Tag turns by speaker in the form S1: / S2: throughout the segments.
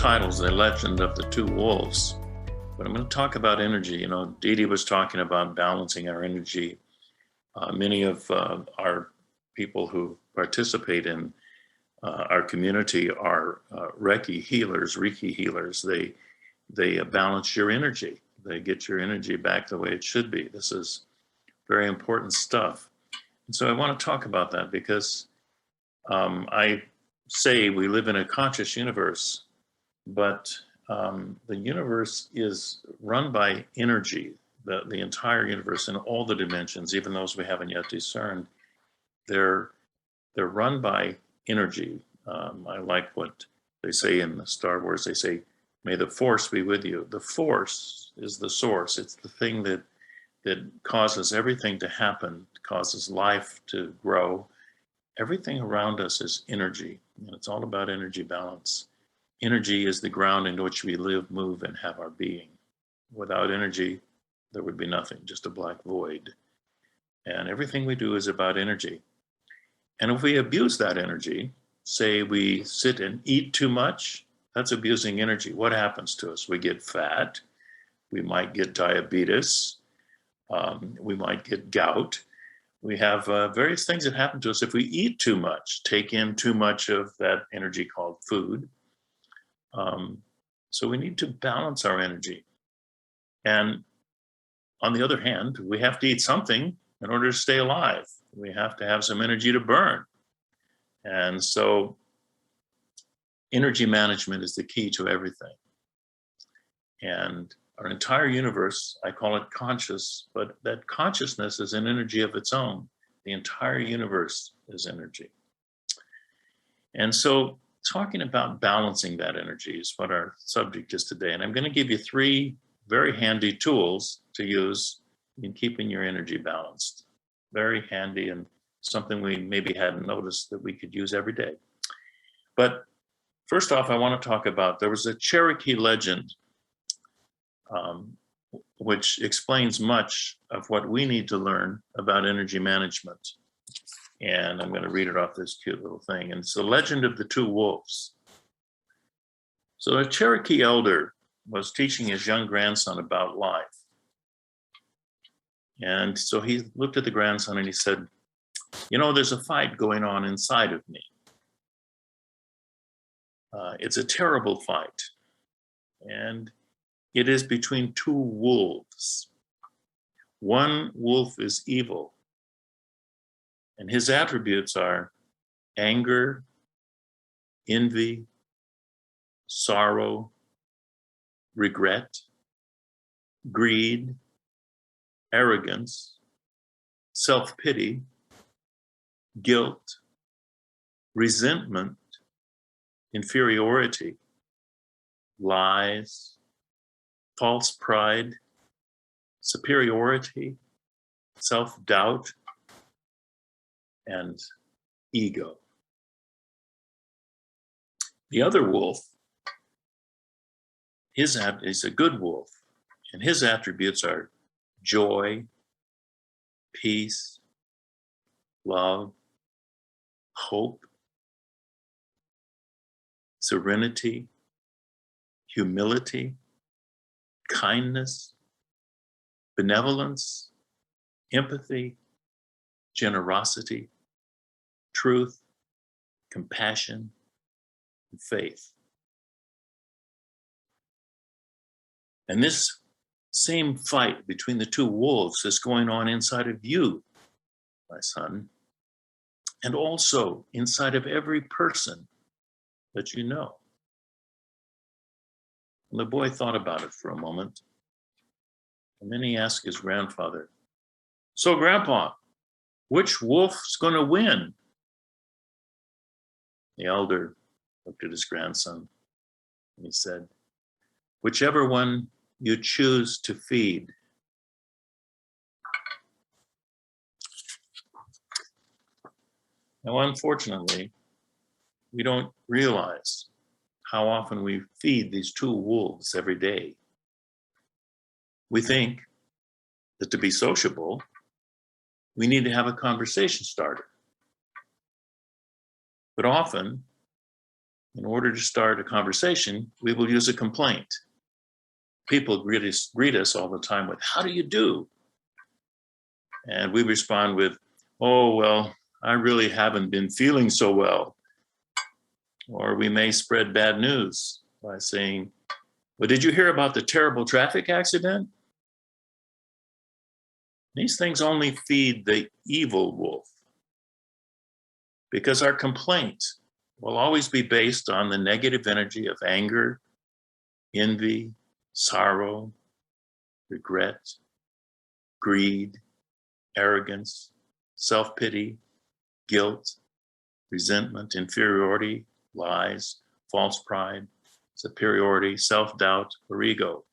S1: title's The Legend of the Two Wolves, but I'm going to talk about energy. You know, Dee Dee was talking about balancing our energy. Many of our people who participate in our community are Reiki healers. They balance your energy. They get your energy back the way it should be. This is very important stuff. And so I want to talk about that because I say we live in a conscious universe, but the universe is run by energy. The entire universe in all the dimensions, even those we haven't yet discerned, they're run by energy. I like what they say in the Star Wars. They say, "May the Force be with you." The Force is the source. It's the thing that causes everything to happen, causes life to grow. Everything around us is energy, and it's all about energy balance. Energy is the ground in which we live, move, and have our being. Without energy, there would be nothing, just a black void. And everything we do is about energy. And if we abuse that energy, say we sit and eat too much, that's abusing energy. What happens to us? We get fat. We might get diabetes. We might get gout. We have various things that happen to us if we eat too much, take in too much of that energy called food. So we need to balance our energy. And on the other hand, we have to eat something in order to stay alive. We have to have some energy to burn. And so energy management is the key to everything. And our entire universe, I call it conscious, but that consciousness is an energy of its own. The entire universe is energy. And so talking about balancing that energy is what our subject is today. And I'm going to give you 3 very handy tools to use in keeping your energy balanced. Very handy and something we maybe hadn't noticed that we could use every day. But first off, I want to talk about, there was a Cherokee legend which explains much of what we need to learn about energy management. And I'm going to read it off this cute little thing. And it's the legend of the two wolves. So a Cherokee elder was teaching his young grandson about life. And so he looked at the grandson and he said, "You know, there's a fight going on inside of me. It's a terrible fight. And it is between 2 wolves. One wolf is evil, and his attributes are anger, envy, sorrow, regret, greed, arrogance, self-pity, guilt, resentment, inferiority, lies, false pride, superiority, self-doubt, and ego. The other wolf is a good wolf, and his attributes are joy, peace, love, hope, serenity, humility, kindness, benevolence, empathy, generosity, truth, compassion, and faith. And this same fight between the 2 wolves is going on inside of you, my son, and also inside of every person that you know. And the boy thought about it for a moment, and then he asked his grandfather, "So, Grandpa, which wolf's going to win?" The elder looked at his grandson and he said, "Whichever one you choose to feed." Now, unfortunately, we don't realize how often we feed these 2 wolves every day. We think that to be sociable, we need to have a conversation starter. But often, In order to start a conversation, we will use a complaint. People greet us all the time with, "How do you do?" And we respond with, "Oh, well, I really haven't been feeling so well." Or we may spread bad news by saying, "Well, did you hear about the terrible traffic accident?" These things only feed the evil wolf, because our complaint will always be based on the negative energy of anger, envy, sorrow, regret, greed, arrogance, self-pity, guilt, resentment, inferiority, lies, false pride, superiority, self-doubt, or ego.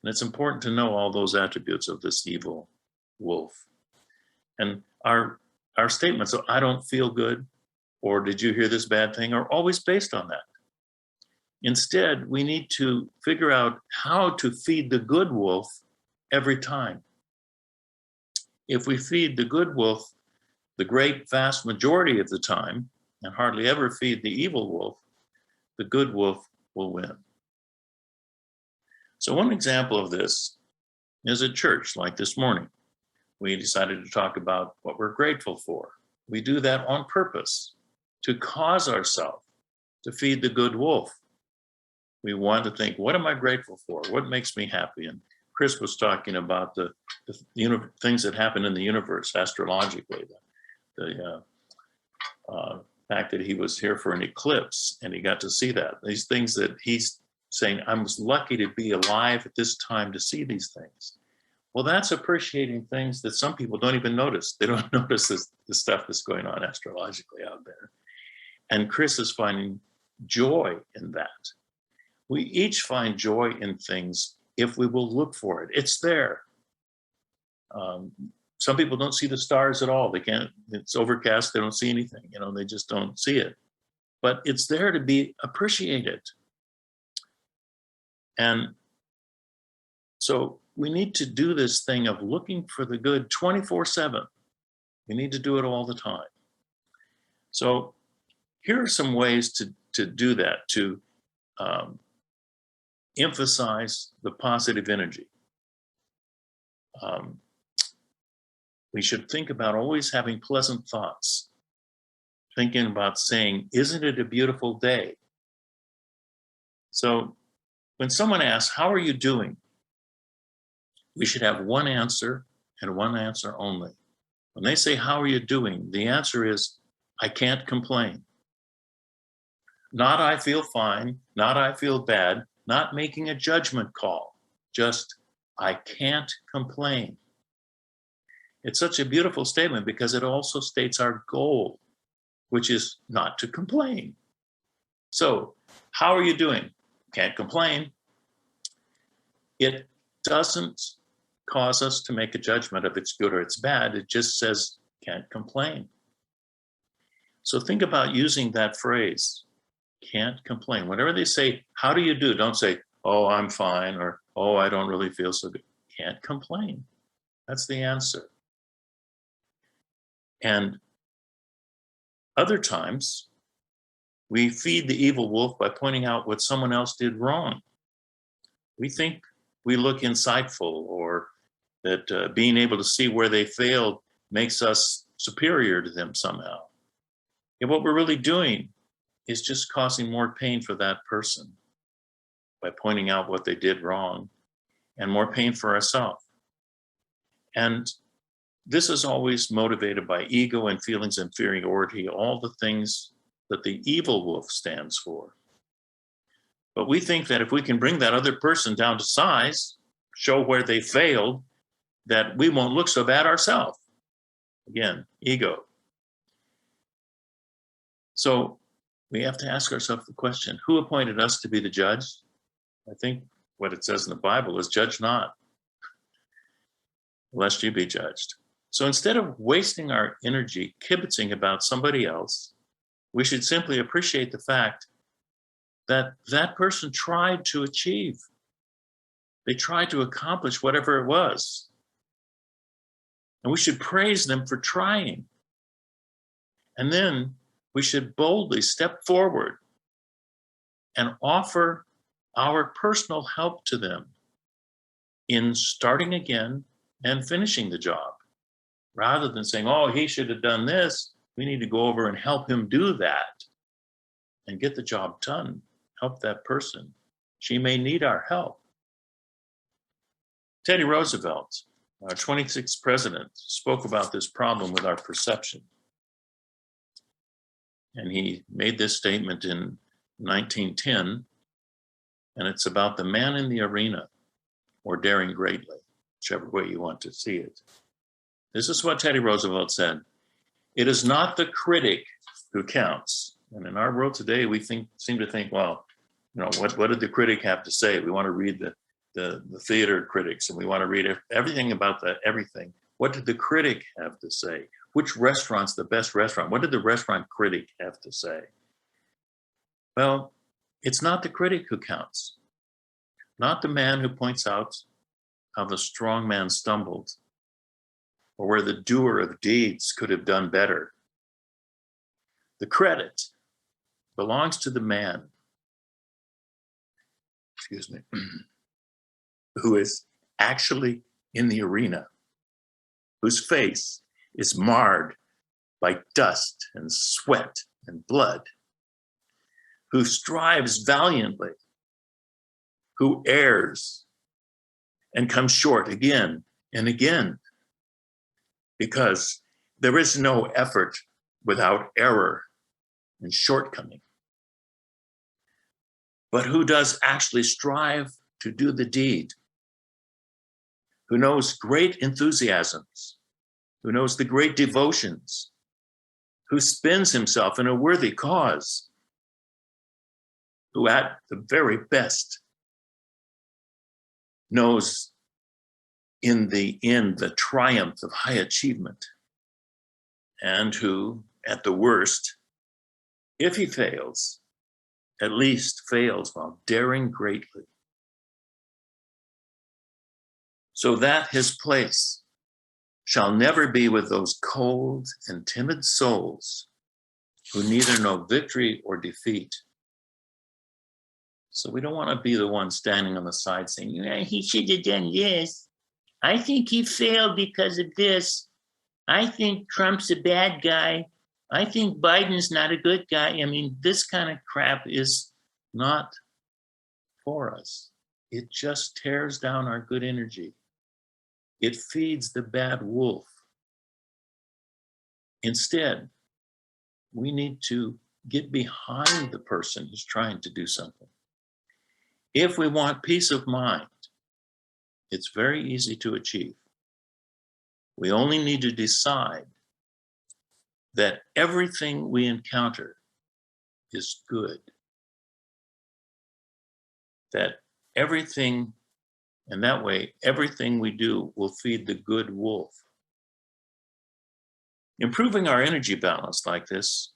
S1: And it's important to know all those attributes of this evil wolf. And our statements of "I don't feel good," or "Did you hear this bad thing?" are always based on that. Instead, we need to figure out how to feed the good wolf every time. If we feed the good wolf the great vast majority of the time and hardly ever feed the evil wolf, the good wolf will win. So one example of this is at church, like this morning. We decided to talk about what we're grateful for. We do that on purpose to cause ourselves to feed the good wolf. We want to think, what am I grateful for? What makes me happy? And Chris was talking about the things that happen in the universe astrologically, the fact that he was here for an eclipse and he got to see that. These things that he's saying, I was lucky to be alive at this time to see these things. Well, that's appreciating things that some people don't even notice. They don't notice the stuff that's going on astrologically out there. And Chris is finding joy in that. We each find joy in things if we will look for it. It's there. Some people don't see the stars at all. They can't, it's overcast, they don't see anything, they just don't see it. But it's there to be appreciated. And so we need to do this thing of looking for the good 24/7. We need to do it all the time. So here are some ways to do that, to emphasize the positive energy. We should think about always having pleasant thoughts, thinking about saying, "Isn't it a beautiful day?" So when someone asks, "How are you doing?" we should have one answer and one answer only. When they say, "How are you doing?" the answer is, "I can't complain." Not "I feel fine," not "I feel bad," not making a judgment call, just "I can't complain." It's such a beautiful statement because it also states our goal, which is not to complain. So, how are you doing? Can't complain. It doesn't cause us to make a judgment if it's good or it's bad. It just says, can't complain. So think about using that phrase, can't complain. Whenever they say, "How do you do?" don't say, "Oh, I'm fine," or "Oh, I don't really feel so good." Can't complain. That's the answer. And other times, we feed the evil wolf by pointing out what someone else did wrong. We think we look insightful, or that being able to see where they failed makes us superior to them somehow. And what we're really doing is just causing more pain for that person by pointing out what they did wrong, and more pain for ourselves. And this is always motivated by ego and feelings of inferiority, all the things that the evil wolf stands for. But we think that if we can bring that other person down to size, show where they failed, that we won't look so bad ourselves. Again, ego. So we have to ask ourselves the question, who appointed us to be the judge? I think what it says in the Bible is, "Judge not, lest you be judged." So instead of wasting our energy kibitzing about somebody else, we should simply appreciate the fact that that person tried to achieve. They tried to accomplish whatever it was. And we should praise them for trying. And then we should boldly step forward and offer our personal help to them in starting again and finishing the job, rather than saying, oh, he should have done this. We need to go over and help him do that and get the job done. Help that person. She may need our help. Teddy Roosevelt, our 26th president, spoke about this problem with our perception. And he made this statement in 1910, and it's about the man in the arena, or daring greatly, whichever way you want to see it. This is what Teddy Roosevelt said. It is not the critic who counts. And in our world today, we seem to think, well, what did the critic have to say? We want to read the theater critics, and we want to read everything about that, everything. What did the critic have to say? Which restaurant's the best restaurant? What did the restaurant critic have to say? Well, it's not the critic who counts, not the man who points out how the strong man stumbled, or where the doer of deeds could have done better. The credit belongs to the man, who is actually in the arena, whose face is marred by dust and sweat and blood, who strives valiantly, who errs and comes short again and again, because there is no effort without error and shortcoming. But who does actually strive to do the deed, who knows great enthusiasms, who knows the great devotions, who spends himself in a worthy cause, who at the very best knows in the end the triumph of high achievement, and who at the worst, if he fails, at least fails while daring greatly, so that his place shall never be with those cold and timid souls who neither know victory or defeat. So we don't want to be the one standing on the side saying, yeah, he should have done this. I think he failed because of this. I think Trump's a bad guy. I think Biden's not a good guy. I mean, this kind of crap is not for us. It just tears down our good energy. It feeds the bad wolf. Instead, we need to get behind the person who's trying to do something. If we want peace of mind, it's very easy to achieve. We only need to decide that everything we encounter is good. That everything, and that way, everything we do will feed the good wolf. Improving our energy balance like this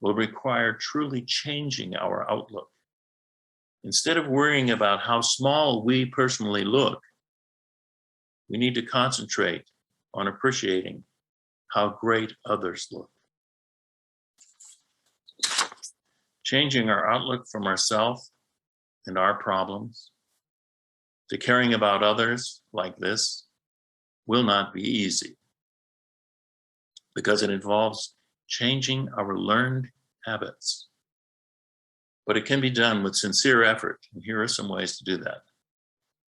S1: will require truly changing our outlook. Instead of worrying about how small we personally look, we need to concentrate on appreciating how great others look. Changing our outlook from ourselves and our problems to caring about others like this will not be easy, because it involves changing our learned habits. But it can be done with sincere effort, and here are some ways to do that.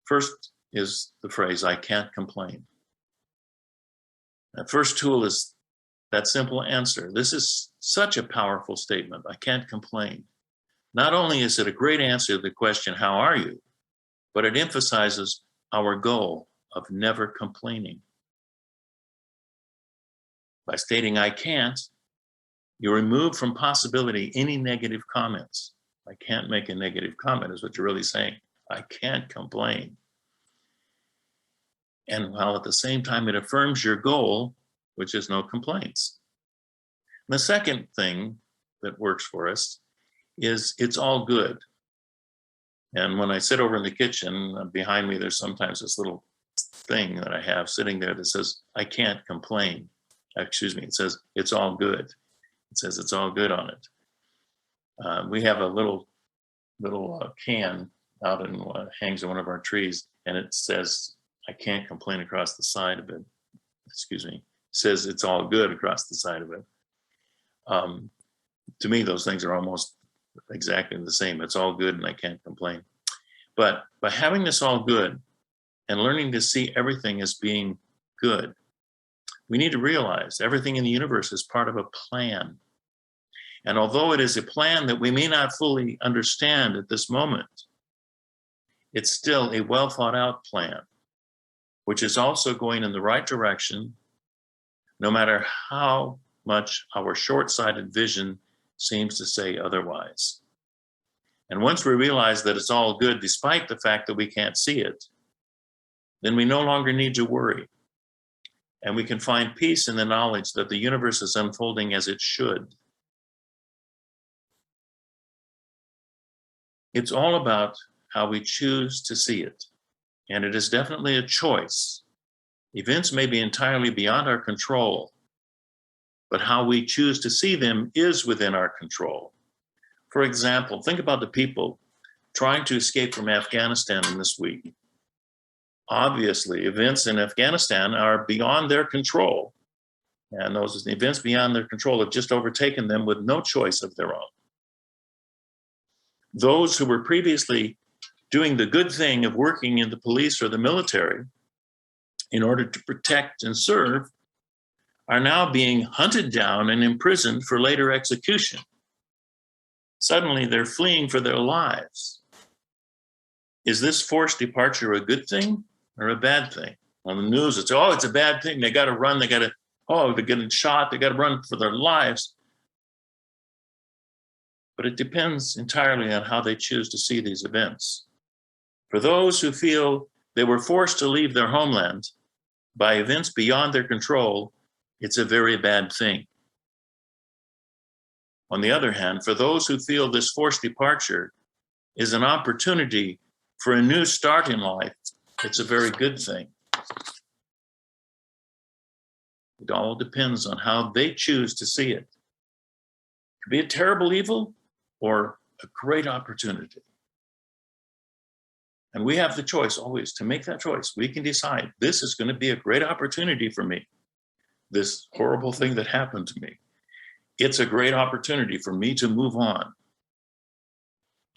S1: First is the phrase, I can't complain. That first tool is that simple answer. This is such a powerful statement, I can't complain. Not only is it a great answer to the question, how are you? But it emphasizes our goal of never complaining. By stating I can't, you remove from possibility any negative comments. I can't make a negative comment is what you're really saying. I can't complain. And while at the same time it affirms your goal, which is no complaints. And the second thing that works for us is it's all good. And when I sit over in the kitchen, behind me, there's sometimes this little thing that I have sitting there that says, I can't complain. Excuse me, it says, it's all good. It says it's all good on it. We have a little can out and hangs on one of our trees, and it says, "I can't complain" across the side of it. Excuse me. Says it's all good across the side of it. Um, to me, those things are almost exactly the same. It's all good, and I can't complain. But by having this all good and learning to see everything as being good, we need to realize everything in the universe is part of a plan. And although it is a plan that we may not fully understand at this moment, it's still a well thought out plan, which is also going in the right direction, no matter how much our short sighted vision seems to say otherwise. And once we realize that it's all good, despite the fact that we can't see it, then we no longer need to worry. And we can find peace in the knowledge that the universe is unfolding as it should. It's all about how we choose to see it. And it is definitely a choice. Events may be entirely beyond our control, but how we choose to see them is within our control. For example, think about the people trying to escape from Afghanistan in this week. Obviously, events in Afghanistan are beyond their control. And those events beyond their control have just overtaken them with no choice of their own. Those who were previously doing the good thing of working in the police or the military in order to protect and serve are now being hunted down and imprisoned for later execution. Suddenly, they're fleeing for their lives. Is this forced departure a good thing or a bad thing? On the news, it's a bad thing. They got to run. They're getting shot. They got to run for their lives. But it depends entirely on how they choose to see these events. For those who feel they were forced to leave their homeland by events beyond their control, it's a very bad thing. On the other hand, for those who feel this forced departure is an opportunity for a new start in life, it's a very good thing. It all depends on how they choose to see it. It could be a terrible evil or a great opportunity. And we have the choice always to make that choice. We can decide this is going to be a great opportunity for me. This horrible thing that happened to me. It's a great opportunity for me to move on.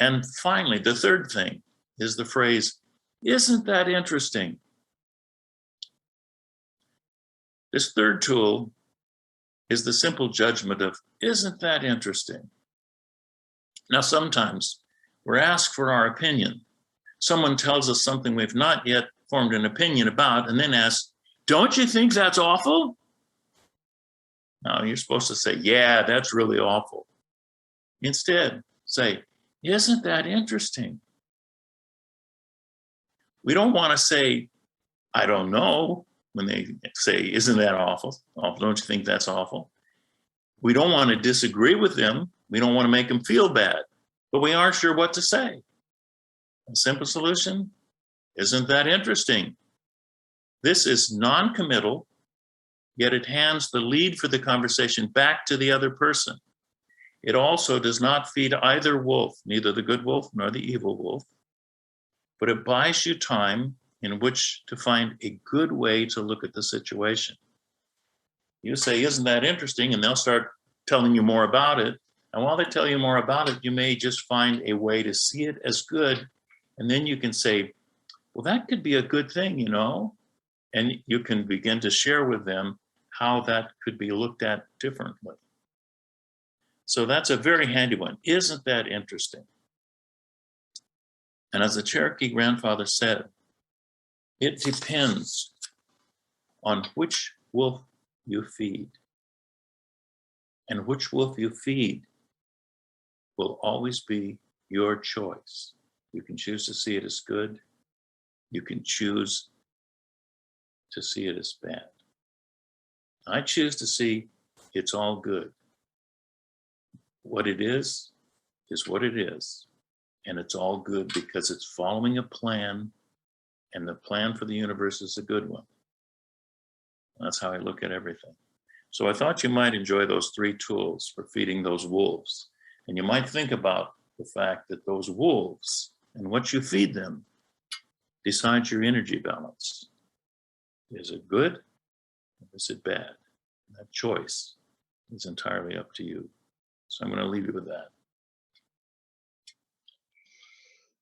S1: And finally, the third thing is the phrase, "Isn't that interesting?" This third tool is the simple judgment of, "Isn't that interesting?" Now, sometimes we're asked for our opinion. Someone tells us something we've not yet formed an opinion about and then asks, "Don't you think that's awful?" Now, you're supposed to say, "Yeah, that's really awful." Instead, say, "Isn't that interesting?" We don't want to say, "I don't know," when they say, "Isn't that awful? Don't you think that's awful?" We don't want to disagree with them. We don't want to make them feel bad, but we aren't sure what to say. A simple solution, "Isn't that interesting?" This is non-committal, yet it hands the lead for the conversation back to the other person. It also does not feed either wolf, neither the good wolf nor the evil wolf, but it buys you time in which to find a good way to look at the situation. You say, "Isn't that interesting?" and they'll start telling you more about it. And while they tell you more about it, you may just find a way to see it as good. And then you can say, "Well, that could be a good thing, you know?" And you can begin to share with them how that could be looked at differently. So that's a very handy one. Isn't that interesting? And as the Cherokee grandfather said, it depends on which wolf you feed. And which wolf you feed will always be your choice. You can choose to see it as good. You can choose to see it as bad. I choose to see it's all good. What it is what it is. And it's all good because it's following a plan, and the plan for the universe is a good one. That's how I look at everything. So I thought you might enjoy those three tools for feeding those wolves. And you might think about the fact that those wolves and what you feed them decides your energy balance. Is it good or is it bad? That choice is entirely up to you. So I'm going to leave you with that.